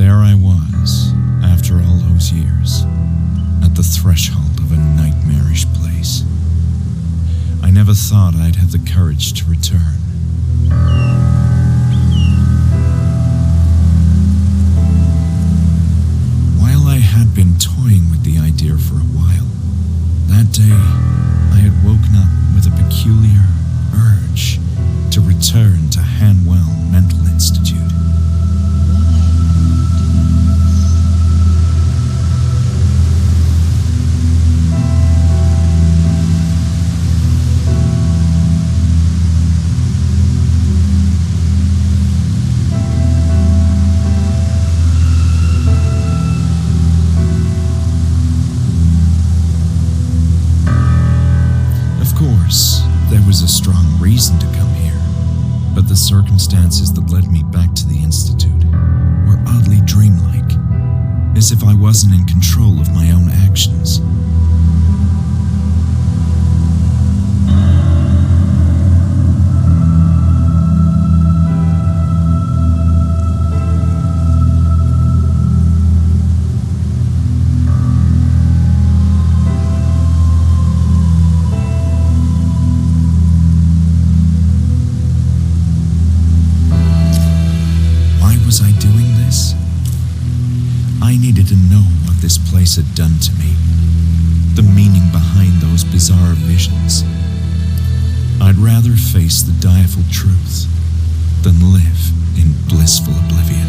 There I was, after all those years, at the threshold of a nightmarish place. I never thought I'd have the courage to return. While I had been toying with the idea for a while, that day I had woken up with a peculiar urge to return to Hanwell Mental Institute. There was a strong reason to come here, but the circumstances that led me back to the Institute were oddly dreamlike, as if I wasn't in control of my own actions. Was I doing this? I needed to know what this place had done to me, the meaning behind those bizarre visions. I'd rather face the direful truth than live in blissful oblivion.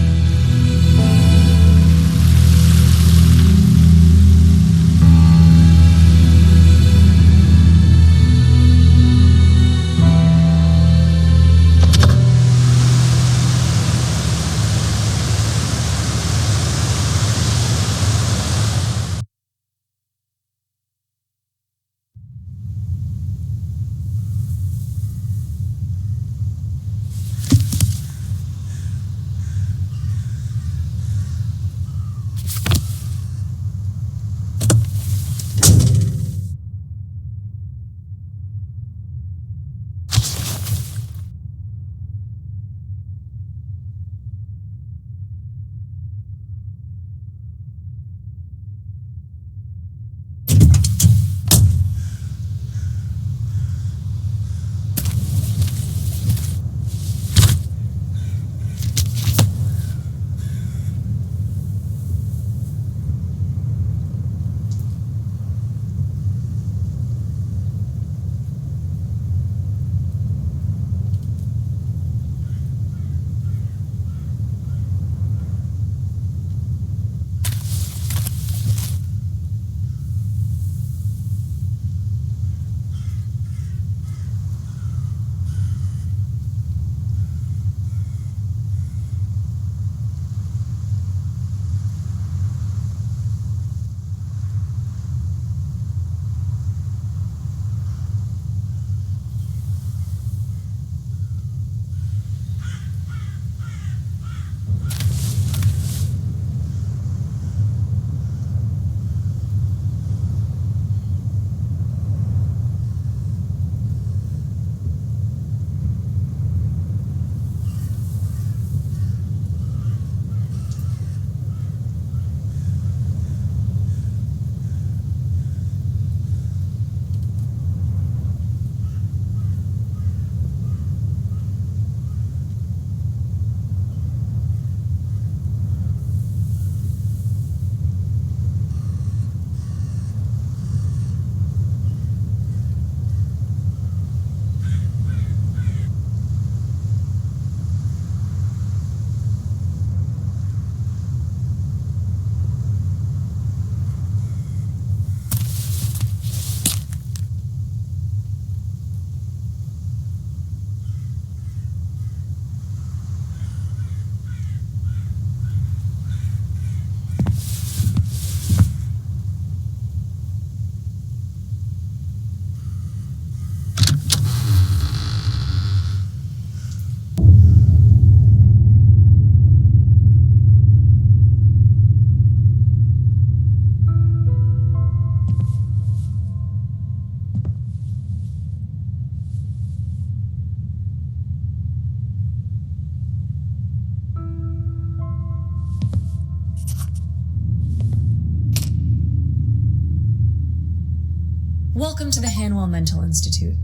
Welcome to the Hanwell Mental Institute.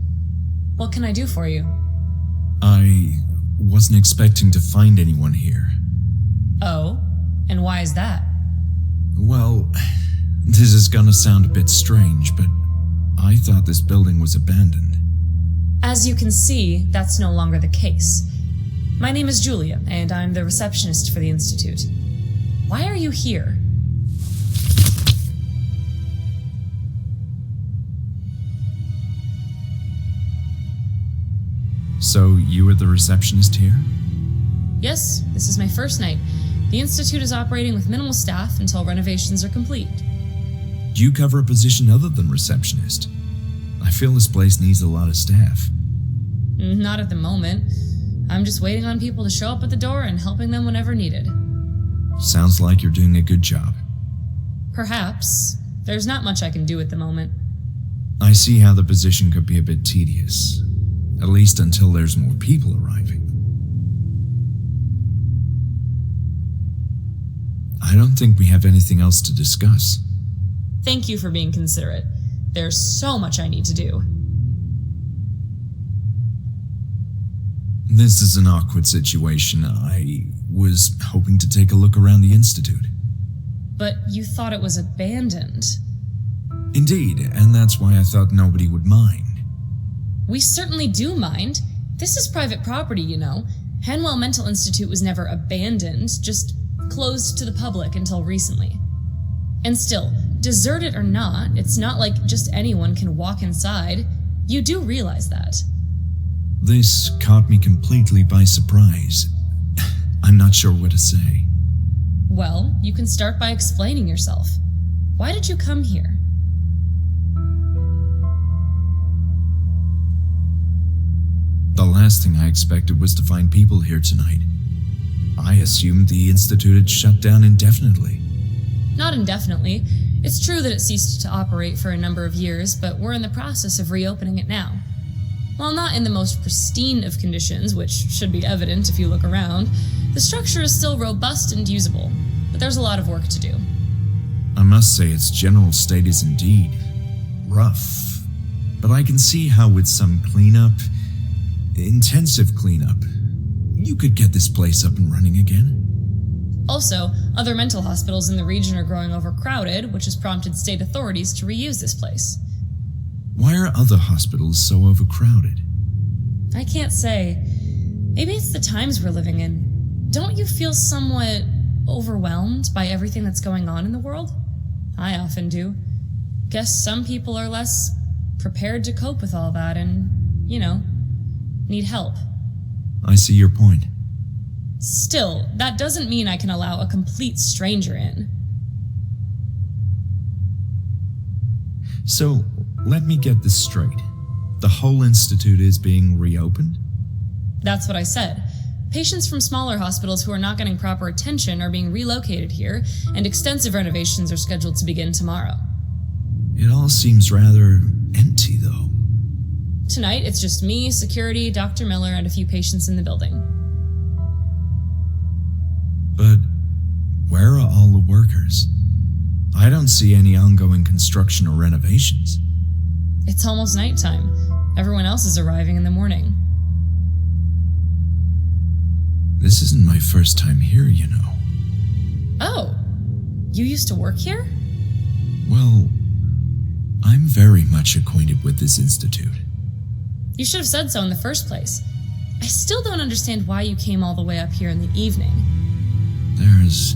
What can I do for you? I wasn't expecting to find anyone here. Oh? And why is that? Well, this is gonna sound a bit strange, but I thought this building was abandoned. As you can see, that's no longer the case. My name is Julia, and I'm the receptionist for the Institute. Why are you here? So you were the receptionist here? Yes, this is my first night. The Institute is operating with minimal staff until renovations are complete. Do you cover a position other than receptionist? I feel this place needs a lot of staff. Not at the moment. I'm just waiting on people to show up at the door and helping them whenever needed. Sounds like you're doing a good job. Perhaps. There's not much I can do at the moment. I see how the position could be a bit tedious. At least until there's more people arriving. I don't think we have anything else to discuss. Thank you for being considerate. There's so much I need to do. This is an awkward situation. I was hoping to take a look around the Institute. But you thought it was abandoned. Indeed, and that's why I thought nobody would mind. We certainly do mind. This is private property, you know. Hanwell Mental Institute was never abandoned, just closed to the public until recently. And still, deserted or not, it's not like just anyone can walk inside. You do realize that. This caught me completely by surprise. I'm not sure what to say. Well, you can start by explaining yourself. Why did you come here? The last thing I expected was to find people here tonight. I assumed the Institute had shut down indefinitely. Not indefinitely. It's true that it ceased to operate for a number of years, but we're in the process of reopening it now. While not in the most pristine of conditions, which should be evident if you look around, the structure is still robust and usable, but there's a lot of work to do. I must say its general state is indeed rough, but I can see how with some cleanup, intensive cleanup, you could get this place up and running again. Also, other mental hospitals in the region are growing overcrowded, which has prompted state authorities to reuse this place. Why are other hospitals so overcrowded? I can't say. Maybe it's the times we're living in. Don't you feel somewhat overwhelmed by everything that's going on in the world? I often do. Guess some people are less prepared to cope with all that and, need help. I see your point. Still, that doesn't mean I can allow a complete stranger in. So, let me get this straight. The whole institute is being reopened? That's what I said. Patients from smaller hospitals who are not getting proper attention are being relocated here, and extensive renovations are scheduled to begin tomorrow. It all seems rather empty, though. Tonight, it's just me, security, Dr. Miller, and a few patients in the building. But where are all the workers? I don't see any ongoing construction or renovations. It's almost nighttime. Everyone else is arriving in the morning. This isn't my first time here, you know. Oh, you used to work here? Well, I'm very much acquainted with this institute. You should have said so in the first place. I still don't understand why you came all the way up here in the evening. There's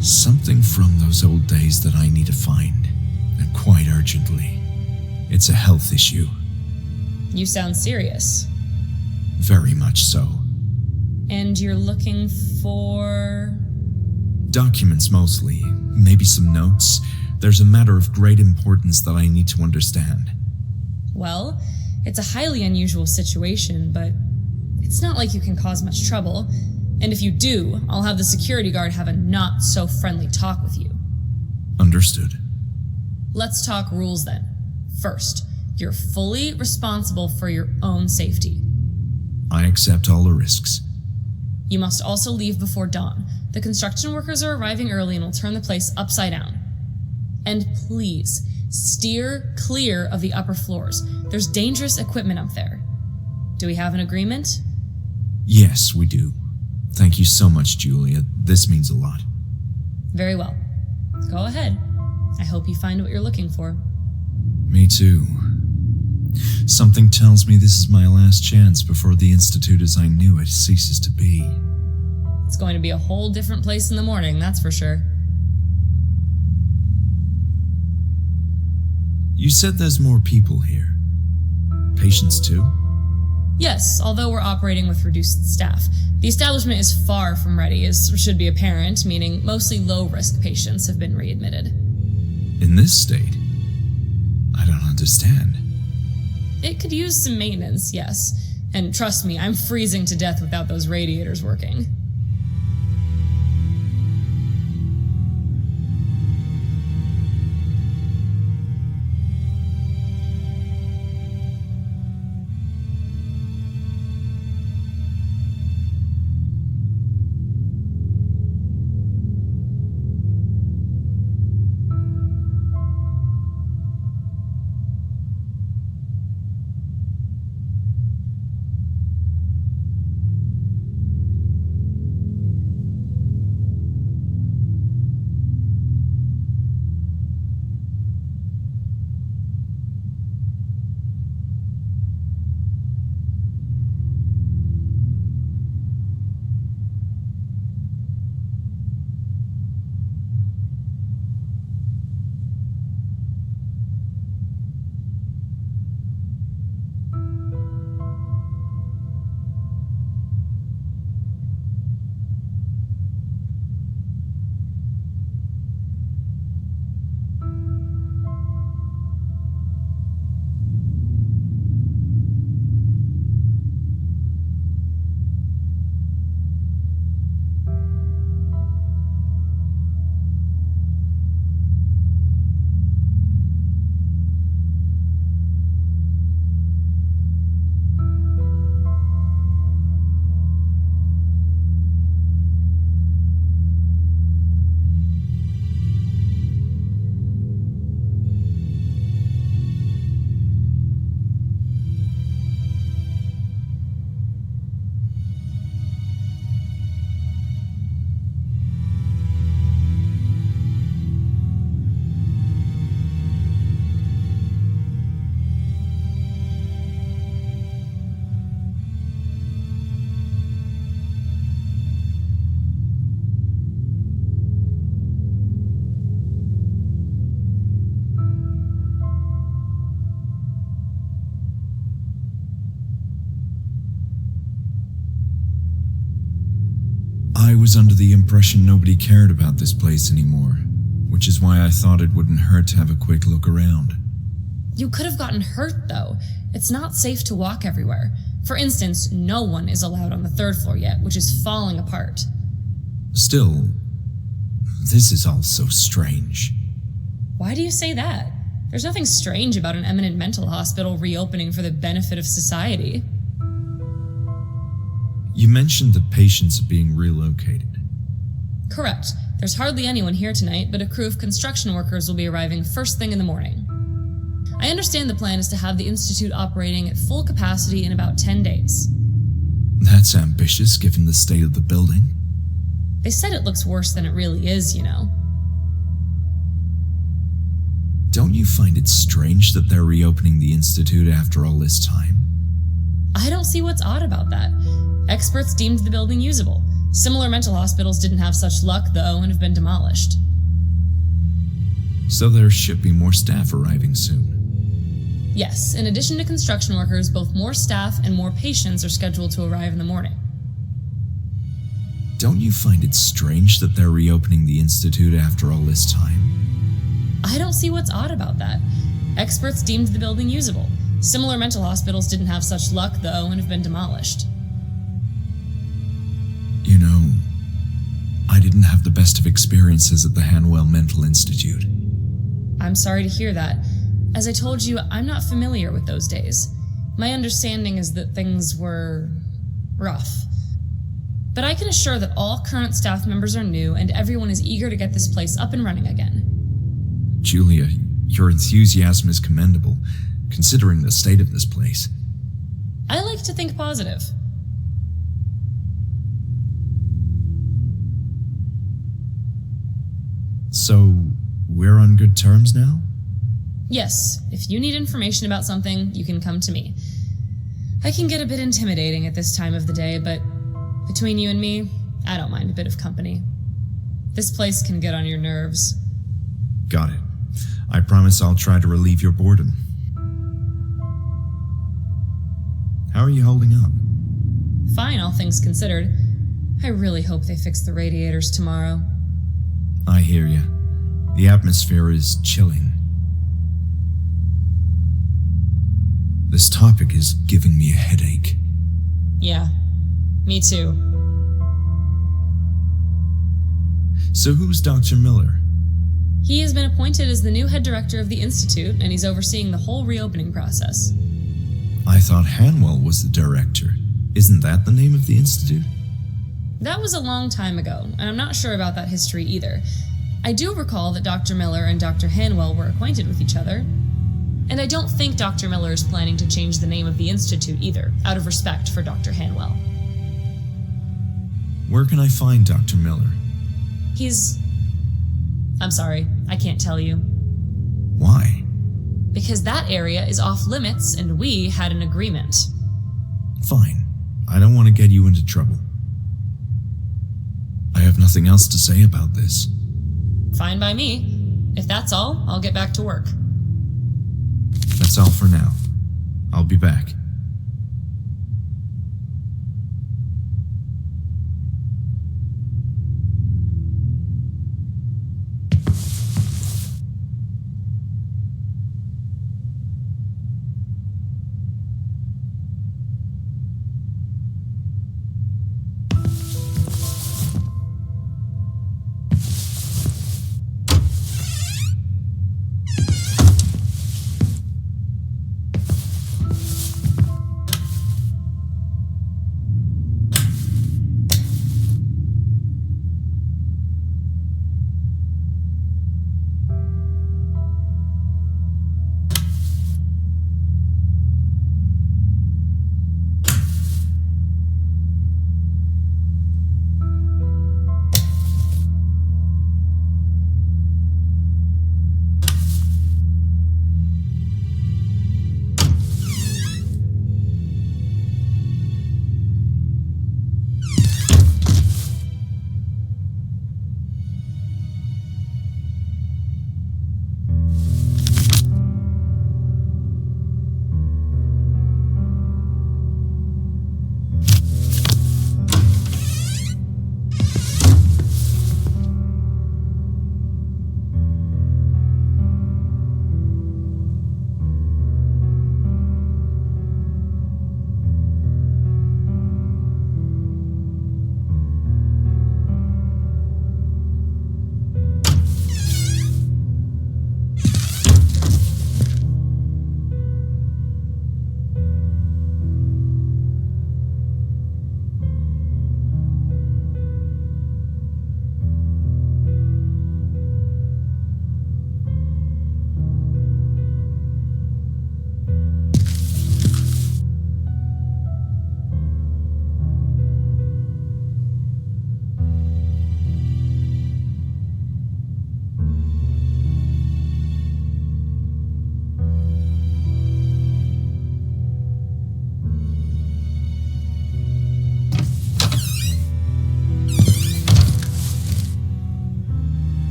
something from those old days that I need to find, and quite urgently. It's a health issue. You sound serious. Very much so. And you're looking for... Documents mostly, maybe some notes. There's a matter of great importance that I need to understand. Well, it's a highly unusual situation, but it's not like you can cause much trouble. And if you do, I'll have the security guard have a not-so-friendly talk with you. Understood. Let's talk rules then. First, you're fully responsible for your own safety. I accept all the risks. You must also leave before dawn. The construction workers are arriving early and will turn the place upside down. And please, Steer clear of the upper floors. There's dangerous equipment up there. Do we have an agreement? Yes, we do. Thank you so much, Julia. This means a lot. Very well. Go ahead. I hope you find what you're looking for. Me too. Something tells me this is my last chance before the Institute as I knew it ceases to be. It's going to be a whole different place in the morning, that's for sure. You said there's more people here. Patients too? Yes, although we're operating with reduced staff. The establishment is far from ready, as should be apparent, meaning mostly low-risk patients have been readmitted. In this state? I don't understand. It could use some maintenance, yes. And trust me, I'm freezing to death without those radiators working. I was under the impression nobody cared about this place anymore, which is why I thought it wouldn't hurt to have a quick look around. You could have gotten hurt, though. It's not safe to walk everywhere. For instance, no one is allowed on the 3rd floor yet, which is falling apart. Still, this is all so strange. Why do you say that? There's nothing strange about an eminent mental hospital reopening for the benefit of society. You mentioned that patients are being relocated. Correct. There's hardly anyone here tonight, but a crew of construction workers will be arriving first thing in the morning. I understand the plan is to have the Institute operating at full capacity in about 10 days. That's ambitious given the state of the building. They said it looks worse than it really is, you know. Don't you find it strange that they're reopening the Institute after all this time? I don't see what's odd about that. Experts deemed the building usable. Similar mental hospitals didn't have such luck, though, and have been demolished. So there should be more staff arriving soon. Yes, in addition to construction workers, both more staff and more patients are scheduled to arrive in the morning. Don't you find it strange that they're reopening the Institute after all this time? I don't see what's odd about that. Experts deemed the building usable. Similar mental hospitals didn't have such luck, though, and have been demolished. You know, I didn't have the best of experiences at the Hanwell Mental Institute. I'm sorry to hear that. As I told you, I'm not familiar with those days. My understanding is that things were rough. But I can assure that all current staff members are new and everyone is eager to get this place up and running again. Julia, Your enthusiasm is commendable, considering the state of this place. I like to think positive. So, we're on good terms now? Yes, if you need information about something, you can come to me. I can get a bit intimidating at this time of the day, but between you and me, I don't mind a bit of company. This place can get on your nerves. Got it. I promise I'll try to relieve your boredom. How are you holding up? Fine, all things considered. I really hope they fix the radiators tomorrow. I hear you. The atmosphere is chilling. This topic is giving me a headache. Yeah, me too. So who's Dr. Miller? He has been appointed as the new head director of the Institute, and he's overseeing the whole reopening process. I thought Hanwell was the director. Isn't that the name of the Institute? That was a long time ago, and I'm not sure about that history either. I do recall that Dr. Miller and Dr. Hanwell were acquainted with each other. And I don't think Dr. Miller is planning to change the name of the Institute either, out of respect for Dr. Hanwell. Where can I find Dr. Miller? I'm sorry, I can't tell you. Why? Because that area is off limits and we had an agreement. Fine. I don't want to get you into trouble. I have nothing else to say about this. Fine by me. If that's all, I'll get back to work. That's all for now. I'll be back.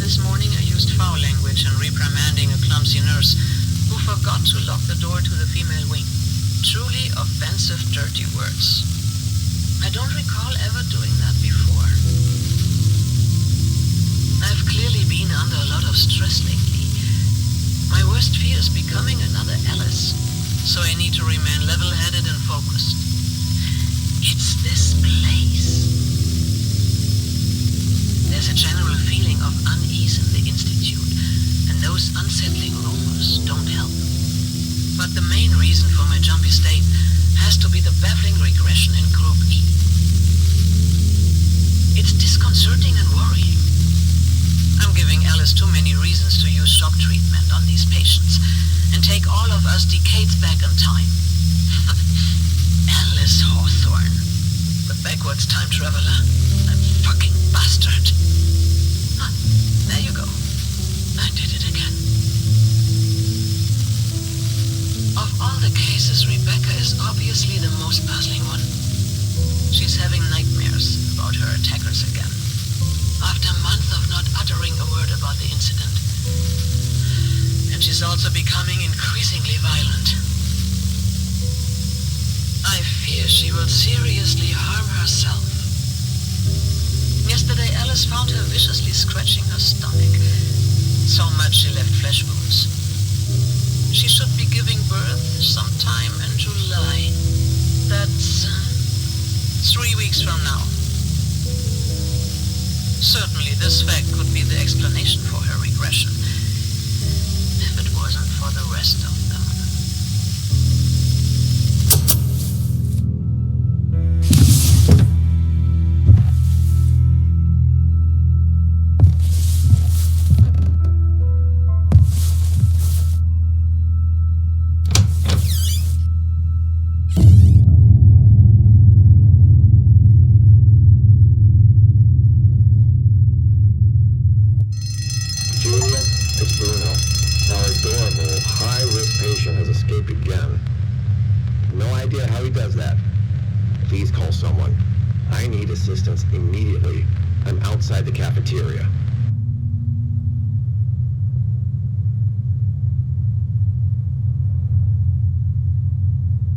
this morning I used foul language in reprimanding a clumsy nurse who forgot to lock the door to the female wing. Truly offensive, dirty words. I don't recall ever doing that before. I've clearly been under a lot of stress lately. My worst fear is becoming another Alice, so I need to remain level-headed and focused. It's this place. There's a general feeling of unease in the Institute, and those unsettling rumors don't help. But the main reason for my jumpy state has to be the baffling regression in Group E. It's disconcerting and worrying. I'm giving Alice too many reasons to use shock treatment on these patients and take all of us decades back in time. Alice Hawthorne, the backwards time traveler. That fucking bastard. Ah, there you go. I did it again. Of all the cases, Rebecca is obviously the most puzzling one. She's having nightmares about her attackers again, after a month of not uttering a word about the incident. And she's also becoming increasingly violent. I fear she will seriously harm herself. Yesterday, Alice found her viciously scratching her stomach. So much she left flesh wounds. She should be giving birth sometime in July. That's 3 weeks from now. Certainly this fact could be the explanation for her regression, if it wasn't for the rest of them. Please call someone. I need assistance immediately. I'm outside the cafeteria.